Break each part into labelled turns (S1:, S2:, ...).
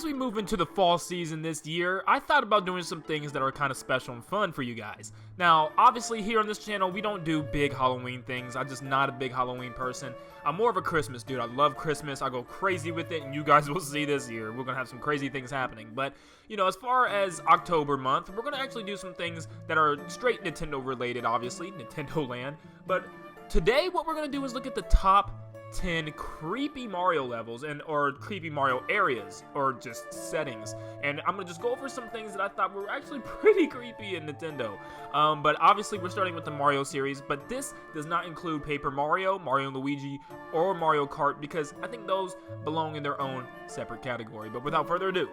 S1: as we move into the fall season this year, I thought about doing some things that are kind of special and fun for you guys. Now, obviously here on this channel, we don't do big Halloween things. I'm just not a big Halloween person. I'm more of a Christmas dude. I love Christmas. I go crazy with it, and you guys will see this year. We're going to have some crazy things happening. But, you know, as far as October month, we're going to actually do some things that are straight Nintendo related, obviously, Nintendo land. But today, what we're going to do is look at the top 10 creepy Mario levels or creepy Mario areas or just settings, and I'm gonna just go over some things that I thought were actually pretty creepy in Nintendo. But obviously we're starting with the Mario series, but this does not include Paper Mario, Mario and Luigi, or Mario Kart because I think those belong in their own separate category. But without further ado,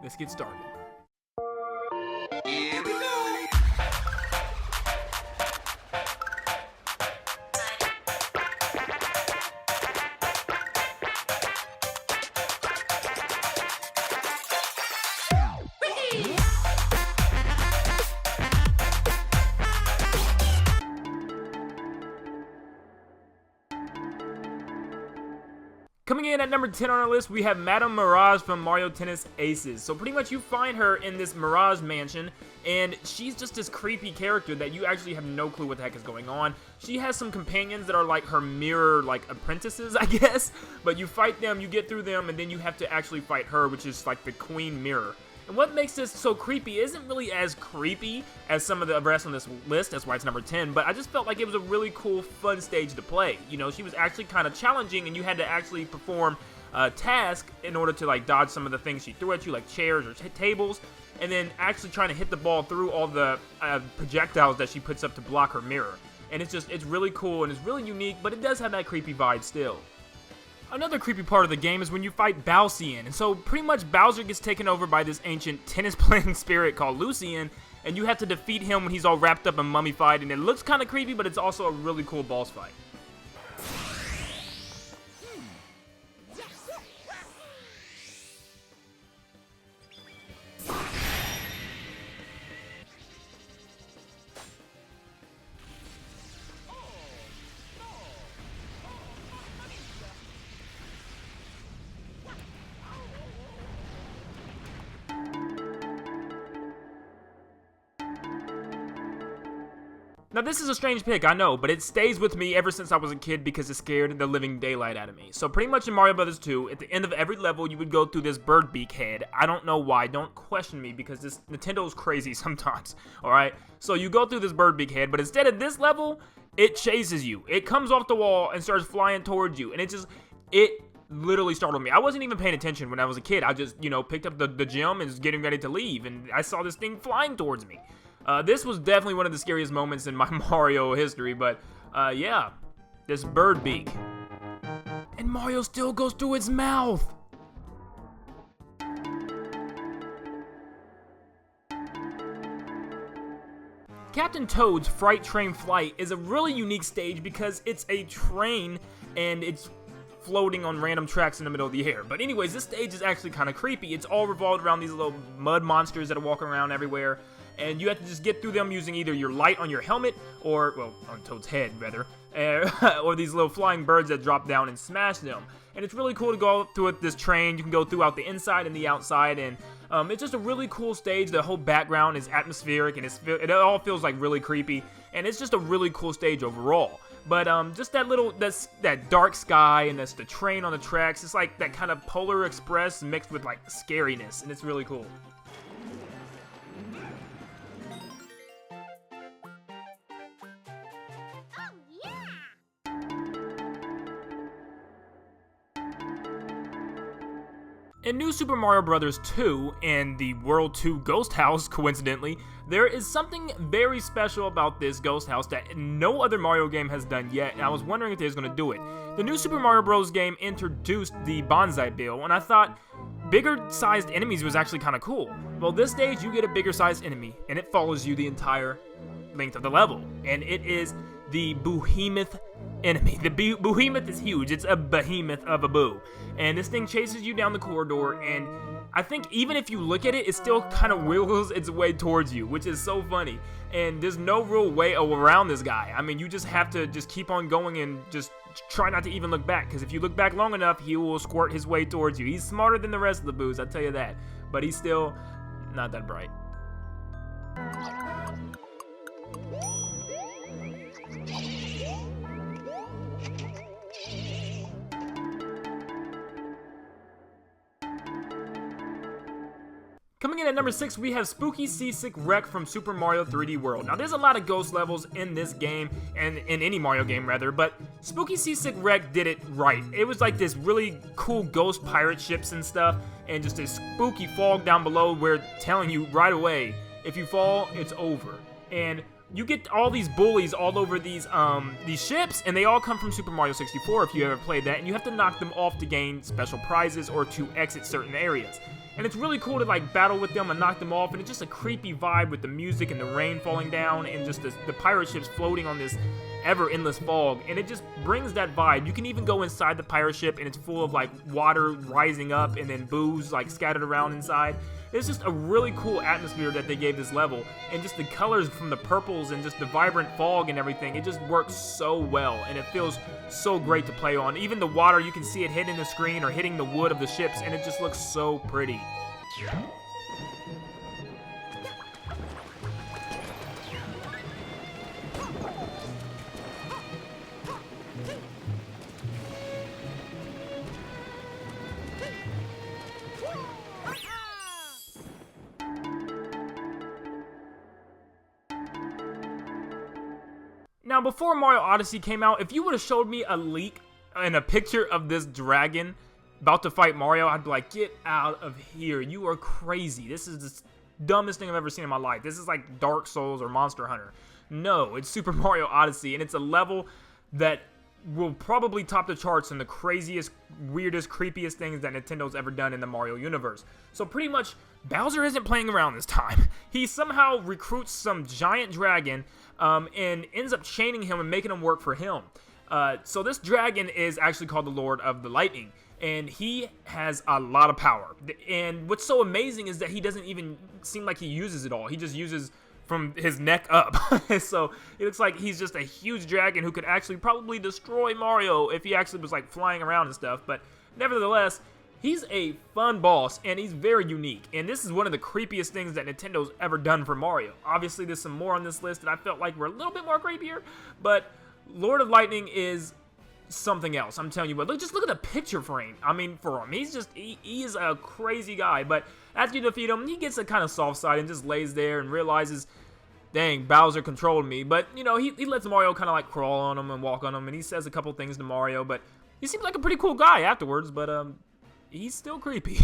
S1: let's get started.
S2: Here we go.
S1: Coming in at number 10 on our list, we have Madame Mirage from Mario Tennis Aces. So pretty much you find her in this Mirage mansion, and she's just this creepy character that you actually have no clue what the heck is going on. She has some companions that are like her mirror, like apprentices, I guess. But you fight them, you get through them, and then you have to actually fight her, which is like the Queen Mirror. And what makes this so creepy isn't really as creepy as some of the rest on this list, that's why it's number 10, but I just felt like it was a really cool, fun stage to play. You know, she was actually kind of challenging, and you had to actually perform a task in order to, like, dodge some of the things she threw at you, like chairs or tables, and then actually trying to hit the ball through all the projectiles that she puts up to block her mirror. And it's really cool, and it's really unique, but it does have that creepy vibe still. Another creepy part of the game is when you fight Bowsian, and so pretty much Bowser gets taken over by this ancient tennis-playing spirit called Lucian, and you have to defeat him when he's all wrapped up and mummified, and it looks kind of creepy, but it's also a really cool boss fight. Now this is a strange pick, I know, but it stays with me ever since I was a kid because it scared the living daylight out of me. So pretty much in Mario Bros. 2, at the end of every level, you would go through this bird beak head. I don't know why, don't question me because this Nintendo's crazy sometimes, alright? So you go through this bird beak head, but instead of this level, it chases you. It comes off the wall and starts flying towards you, and it literally startled me. I wasn't even paying attention when I was a kid. I just, you know, picked up the gem and was getting ready to leave, and I saw this thing flying towards me. This was definitely one of the scariest moments in my Mario history, but, yeah, this bird beak. And Mario still goes through its mouth! Captain Toad's Fright Train Flight is a really unique stage because it's a train and it's floating on random tracks in the middle of the air. But anyways, this stage is actually kind of creepy. It's all revolved around these little mud monsters that are walking around everywhere. And you have to just get through them using either your light on your helmet, or, well, on Toad's head, rather, or these little flying birds that drop down and smash them. And it's really cool to go through this train. You can go throughout the inside and the outside, and it's just a really cool stage. The whole background is atmospheric, and it all feels like really creepy, and it's just a really cool stage overall. But just that dark sky, and that's the train on the tracks, it's like that kind of Polar Express mixed with, like, scariness, and it's really cool. In New Super Mario Bros. 2 and the World 2 Ghost House, coincidentally, there is something very special about this Ghost House that no other Mario game has done yet, and I was wondering if they was going to do it. The New Super Mario Bros. Game introduced the Bonsai Bill, and I thought bigger-sized enemies was actually kind of cool. Well, this stage, you get a bigger-sized enemy, and it follows you the entire length of the level, and it is the Behemoth enemy. The behemoth is huge. It's a behemoth of a boo. And this thing chases you down the corridor, and I think even if you look at it, it still kind of wiggles its way towards you, which is so funny. And there's no real way around this guy. I mean, you just have to just keep on going and just try not to even look back, because if you look back long enough, he will squirt his way towards you. He's smarter than the rest of the boos, I'll tell you that. But he's still not that bright. Coming in at number 6, we have Spooky Seasick Wreck from Super Mario 3D World. Now, there's a lot of ghost levels in this game, and in any Mario game, rather, but Spooky Seasick Wreck did it right. It was like this really cool ghost pirate ships and stuff, and just this spooky fog down below where telling you right away, if you fall, it's over. And you get all these bullies all over these ships, and they all come from Super Mario 64 if you ever played that, and you have to knock them off to gain special prizes or to exit certain areas. And it's really cool to like battle with them and knock them off, and it's just a creepy vibe with the music and the rain falling down and just the pirate ships floating on this ever endless fog, and it just brings that vibe. You can even go inside the pirate ship and it's full of like water rising up and then booze like scattered around inside. It's just a really cool atmosphere that they gave this level, and just the colors from the purples and just the vibrant fog and everything, it just works so well, and it feels so great to play on. Even the water, you can see it hitting the screen or hitting the wood of the ships, and it just looks so pretty. Now, before Mario Odyssey came out, if you would have showed me a leak and a picture of this dragon about to fight Mario, I'd be like, get out of here. You are crazy. This is the dumbest thing I've ever seen in my life. This is like Dark Souls or Monster Hunter. No, it's Super Mario Odyssey, and it's a level that will probably top the charts in the craziest, weirdest, creepiest things that Nintendo's ever done in the Mario universe. So pretty much, Bowser isn't playing around this time. He somehow recruits some giant dragon and ends up chaining him and making him work for him. So this dragon is actually called the Lord of the Lightning, and he has a lot of power. And what's so amazing is that he doesn't even seem like he uses it all. He just uses from his neck up. So it looks like he's just a huge dragon who could actually probably destroy Mario if he actually was like flying around and stuff. But nevertheless, he's a fun boss, and he's very unique. And this is one of the creepiest things that Nintendo's ever done for Mario. Obviously, there's some more on this list that I felt like were a little bit more creepier, but Lord of Lightning is something else. I'm telling you what, just look at the picture frame. I mean, for him, he's just, he is a crazy guy. But after you defeat him, he gets a kind of soft side and just lays there and realizes, dang, Bowser controlled me. But, you know, he lets Mario kind of like crawl on him and walk on him, and he says a couple things to Mario, but he seems like a pretty cool guy afterwards, but, he's still creepy.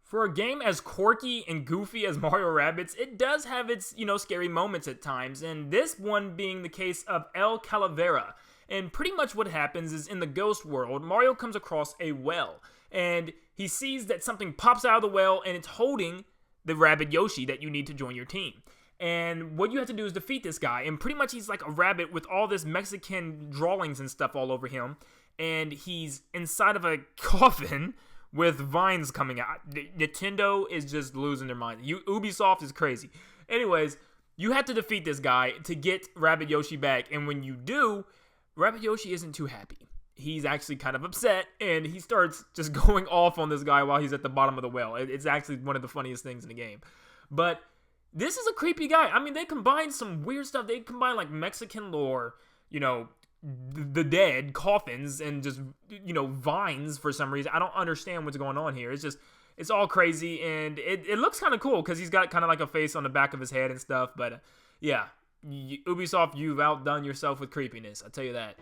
S1: For a game as quirky and goofy as Mario Rabbids, it does have its, scary moments at times, and this one being the case of El Calavera. And pretty much what happens is, in the ghost world, Mario comes across a well, and he sees that something pops out of the well, and it's holding the rabbit Yoshi that you need to join your team. And what you have to do is defeat this guy, and pretty much he's like a rabbit with all this Mexican drawings and stuff all over him, and he's inside of a coffin with vines coming out. Nintendo is just losing their mind. Ubisoft is crazy. Anyways, you have to defeat this guy to get Rabbit Yoshi back, and when you do, Rabbit Yoshi isn't too happy. He's actually kind of upset, and he starts just going off on this guy while he's at the bottom of the well. It's actually one of the funniest things in the game. But this is a creepy guy. I mean, they combine some weird stuff. They combine, like, Mexican lore, the dead, coffins, and just, vines for some reason. I don't understand what's going on here. It's all crazy, and it looks kind of cool because he's got kind of like a face on the back of his head and stuff. But, yeah. Ubisoft, you've outdone yourself with creepiness, I'll tell you that.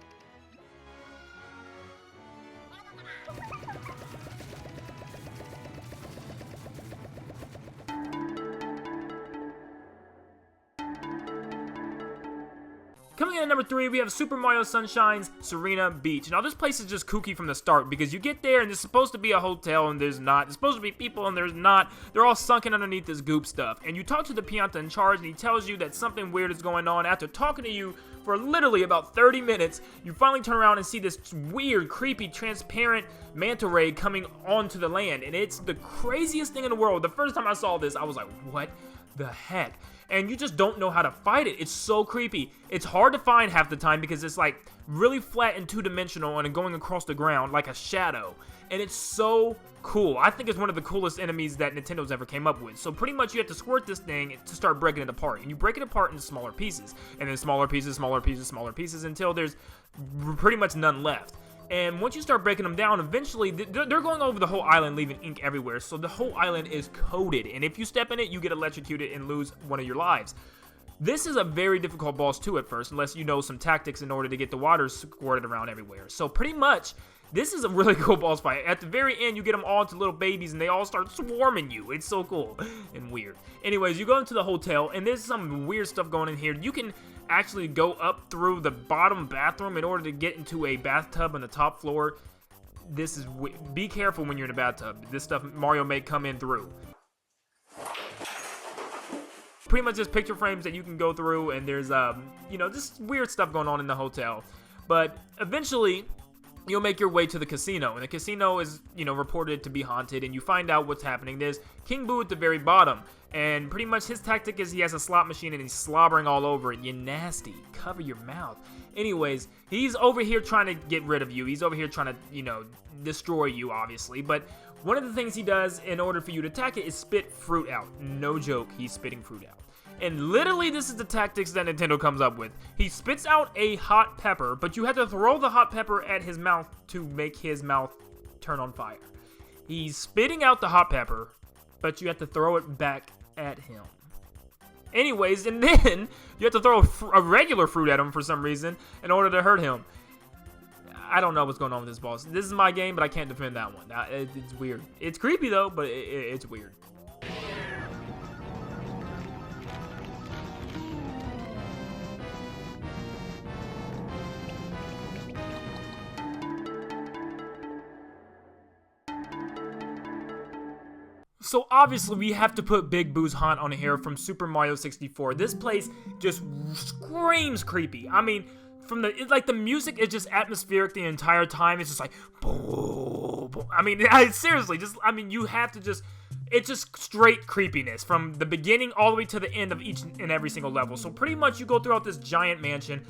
S1: Coming in at number 3, we have Super Mario Sunshine's Serena Beach. Now, this place is just kooky from the start because you get there and there's supposed to be a hotel and there's not. There's supposed to be people and there's not. They're all sunken underneath this goop stuff. And you talk to the Pianta in charge and he tells you that something weird is going on. After talking to you for literally about 30 minutes, you finally turn around and see this weird, creepy, transparent manta ray coming onto the land. And it's the craziest thing in the world. The first time I saw this, I was like, what the heck? And you just don't know how to fight it. It's so creepy. It's hard to find half the time because it's like really flat and two-dimensional and going across the ground like a shadow. And it's so cool. I think it's one of the coolest enemies that Nintendo's ever came up with. So pretty much you have to squirt this thing to start breaking it apart. And you break it apart into smaller pieces. And then smaller pieces, smaller pieces, smaller pieces until there's pretty much none left. And once you start breaking them down, eventually they're going over the whole island, leaving ink everywhere. So the whole island is coated. And if you step in it, you get electrocuted and lose one of your lives. This is a very difficult boss too at first, unless you know some tactics in order to get the water squirted around everywhere. So pretty much, this is a really cool boss fight. At the very end, you get them all into little babies and they all start swarming you. It's so cool and weird. Anyways, you go into the hotel and there's some weird stuff going in here. You can actually go up through the bottom bathroom in order to get into a bathtub on the top floor. This is be careful when you're in a bathtub. This stuff Mario may come in through. Pretty much just picture frames that you can go through, and there's you know, just weird stuff going on in the hotel. But eventually you'll make your way to the casino, and the casino is, you know, reported to be haunted, and you find out what's happening. There's King Boo at the very bottom, and pretty much his tactic is he has a slot machine and he's slobbering all over it. You nasty. Cover your mouth. Anyways, he's over here trying to get rid of you. He's over here trying to, you know, destroy you, obviously. But one of the things he does in order for you to attack it is spit fruit out. No joke, he's spitting fruit out. And literally, this is the tactics that Nintendo comes up with. He spits out a hot pepper, but you have to throw the hot pepper at his mouth to make his mouth turn on fire. He's spitting out the hot pepper, but you have to throw it back at him. Anyways, and then you have to throw a regular fruit at him for some reason in order to hurt him. I don't know what's going on with this boss. This is my game, but I can't defend that one. It's weird. It's creepy, though, but it's weird. So obviously we have to put Big Boo's Haunt on here from Super Mario 64. This place just screams creepy. I mean, from the music is just atmospheric the entire time. It's just like boom, boom. I mean, seriously, you have to just. It's just straight creepiness from the beginning all the way to the end of each and every single level. So pretty much you go throughout this giant mansion,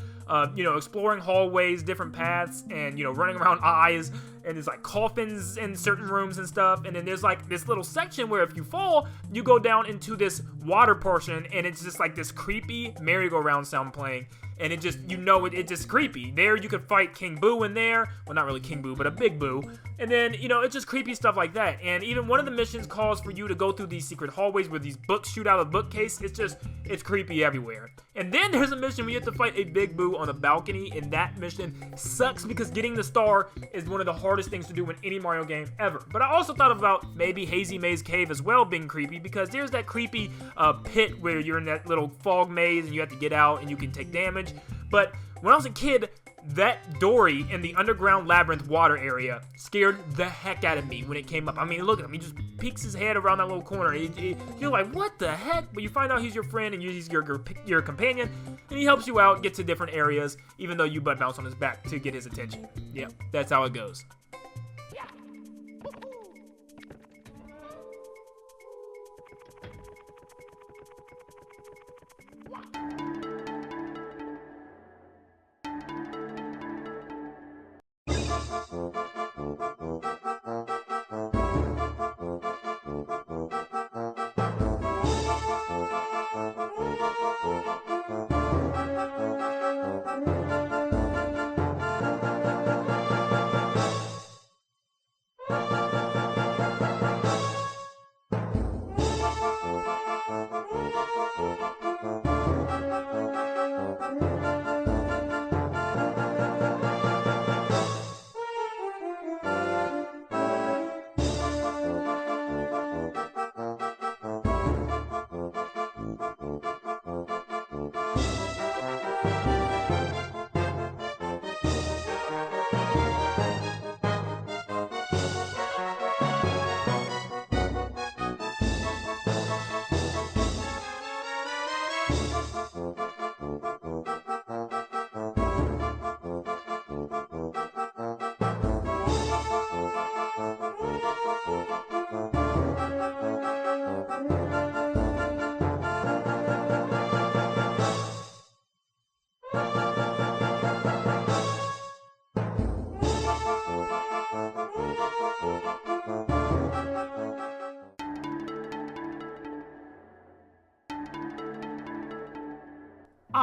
S1: you know, exploring hallways, different paths, and, you know, running around eyes, and there's like coffins in certain rooms and stuff. And then there's like this little section where if you fall, you go down into this water portion, and it's just like this creepy merry-go-round sound playing. And it just, you know, it's just creepy. There you could fight King Boo in there. Well, not really King Boo, but a Big Boo. And then, you know, it's just creepy stuff like that. And even one of the missions calls for you to go through these secret hallways where these books shoot out of the bookcase. It's creepy everywhere. And then there's a mission where you have to fight a Big Boo on a balcony. And that mission sucks because getting the star is one of the hardest things to do in any Mario game ever. But I also thought about maybe Hazy Maze Cave as well being creepy, because there's that creepy pit where you're in that little fog maze and you have to get out and you can take damage. But when I was a kid, that Dory in the underground labyrinth water area scared the heck out of me when it came up. I mean, look at him. He just peeks his head around that little corner. You're like, what the heck? But you find out he's your friend and he's your companion, and he helps you out, get to different areas, even though you butt bounce on his back to get his attention. Yeah, that's how it goes.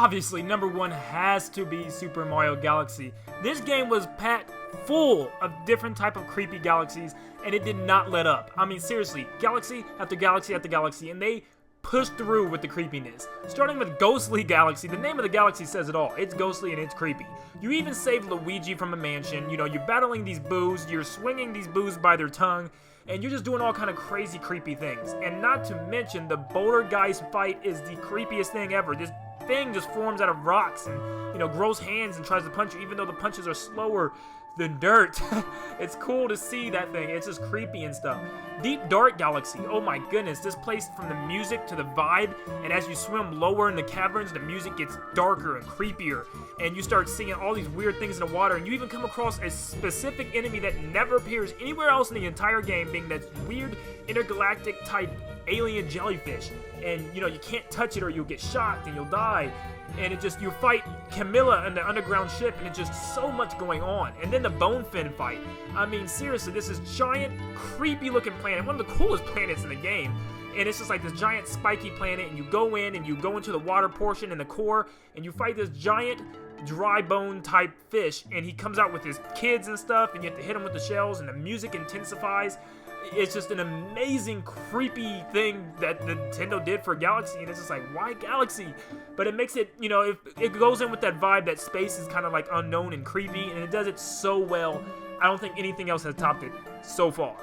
S1: obviously, number 1 has to be Super Mario Galaxy. This game was packed full of different type of creepy galaxies, and it did not let up. I mean, seriously, galaxy after galaxy after galaxy, and they pushed through with the creepiness. Starting with Ghostly Galaxy, the name of the galaxy says it all. It's ghostly and it's creepy. You even save Luigi from a mansion. You know, you're battling these boos, you're swinging these boos by their tongue, and you're just doing all kind of crazy, creepy things. And not to mention, the Boulder Guys fight is the creepiest thing ever. This thing just forms out of rocks and, you know, grows hands and tries to punch you, even though the punches are slower than dirt. It's cool to see that thing. It's just creepy and stuff. Deep Dark Galaxy. Oh my goodness. This place, from the music to the vibe, and as you swim lower in the caverns, the music gets darker and creepier, and you start seeing all these weird things in the water, and you even come across a specific enemy that never appears anywhere else in the entire game, being that weird intergalactic type alien jellyfish. And, you know, you can't touch it or you'll get shocked and you'll die. And it just, you fight Camilla in the underground ship, and it's just so much going on. And then the Bonefin fight. I mean, seriously, this is giant, creepy looking planet, one of the coolest planets in the game. And it's just like this giant spiky planet, and you go in and you go into the water portion and the core, and you fight this giant dry bone type fish, and he comes out with his kids and stuff, and you have to hit him with the shells, and the music intensifies. It's just an amazing, creepy thing that Nintendo did for Galaxy, and it's just like, why Galaxy? But it makes it, you know, it goes in with that vibe that space is kind of like unknown and creepy, and it does it so well. I don't think anything else has topped it so far.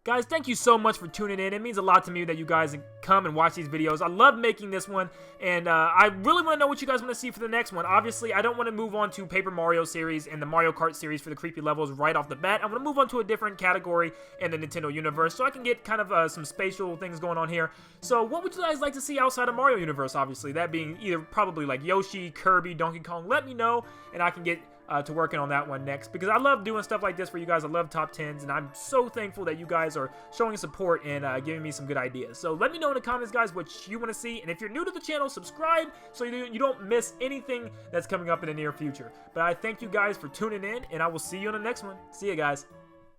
S1: Guys, thank you so much for tuning in. It means a lot to me that you guys come and watch these videos. I love making this one, and I really want to know what you guys want to see for the next one. Obviously, I don't want to move on to Paper Mario series and the Mario Kart series for the creepy levels right off the bat. I want to move on to a different category in the Nintendo universe, so I can get kind of some spatial things going on here. So what would you guys like to see outside of Mario universe, obviously? That being either probably like Yoshi, Kirby, Donkey Kong. Let me know, and I can get to working on that one next, because I love doing stuff like this for you guys. I love top 10s, and I'm so thankful that you guys are showing support and giving me some good ideas. So let me know in the comments, guys, what you want to see, and if you're new to the channel, subscribe so you don't miss anything that's coming up in the near future. But I thank you guys for tuning in, and I will see you on the next one. See you guys.